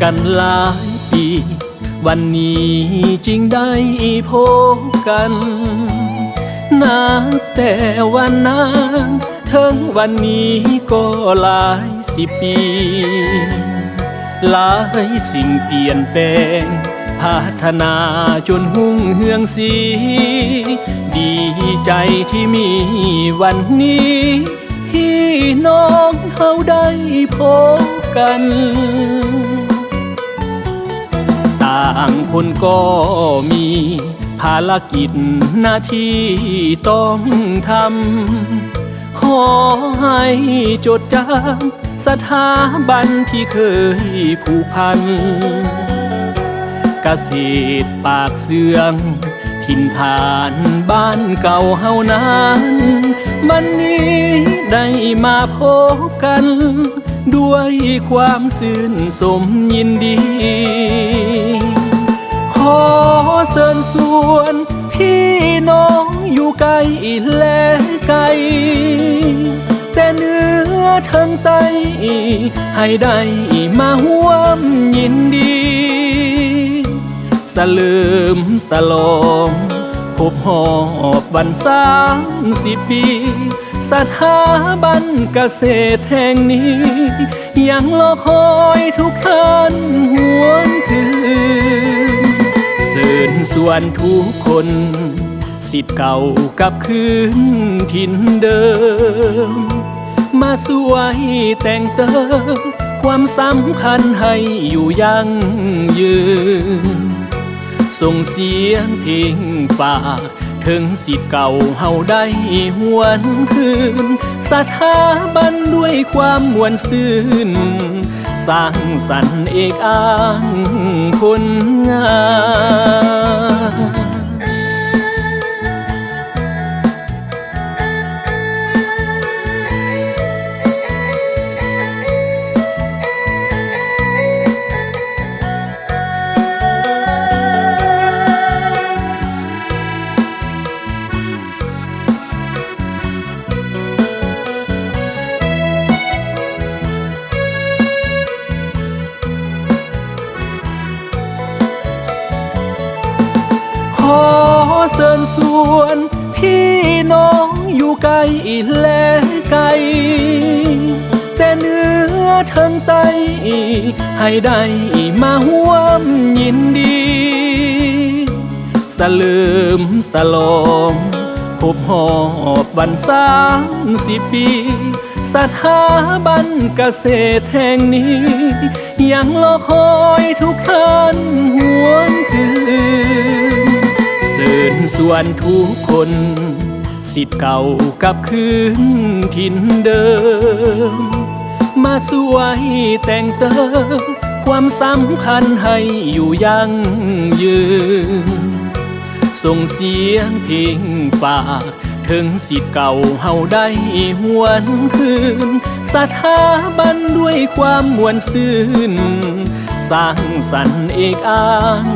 กันหลายปีวันนี้จึงได้พบกันนับแต่วันนั้นถึงวันนี้ก็หลายสิบปีหลายสิ่งเปลี่ยนแปลงพัฒนาจนหุ่งเฮืองสีดีใจที่มีวันนี้พี่น้องเขาได้พบกันต่างคนก็มีภารกิจหน้าที่ต้องทำขอให้จดจำสถาบันที่เคยผูกพันเกษตรปากเสื่องถิ่นฐานบ้านเก่าเฮานั้นวันนี้ได้มาพบกันด้วยความซื่นสมยินดีขอเชิญชวนพี่น้องอยู่ไกลและไกลแต่เหนือทั้งใต้ให้ได้มาร่วมยินดีสลืมสลองครบหอบวัน30 ปีสถาบันเกษตรแห่งนี้ยังรอคอยทุกท่านหวนคืนเชิญชวนทุกคนสิทธิ์เก่ากับคืนถิ่นเดิมมาสวยแต่งเติมความสำคัญให้อยู่ยั่งยืนส่งเสียงเพลงฝากถึงสิทธิ์เก่าเฮาได้หวนคืนสถาบันด้วยความมวลซื่นสร้างสรรค์เอกอ้างคนงามขอเชิญชวนพี่น้องอยู่ไกลและไกลแต่เหนือทั้งใต้ให้ได้มาร่วมยินดีสลืมสลองครบหอบวัน30 ปีสถาบันเกษตรแห่งนี้ยังรอคอยทุกท่านหวนคืนเชิญชวนทุกคนสิทธิ์เก่ากับคืนถิ่นเดิมมาสวยแต่งเติมความสำคัญให้อยู่ยั่งยืนส่งเสียงเพลงฝากถึงสิทธิ์เก่าเฮาได้หวนคืนสถาบันด้วยความมวลซื่นสร้างสรรค์เอกอ้าง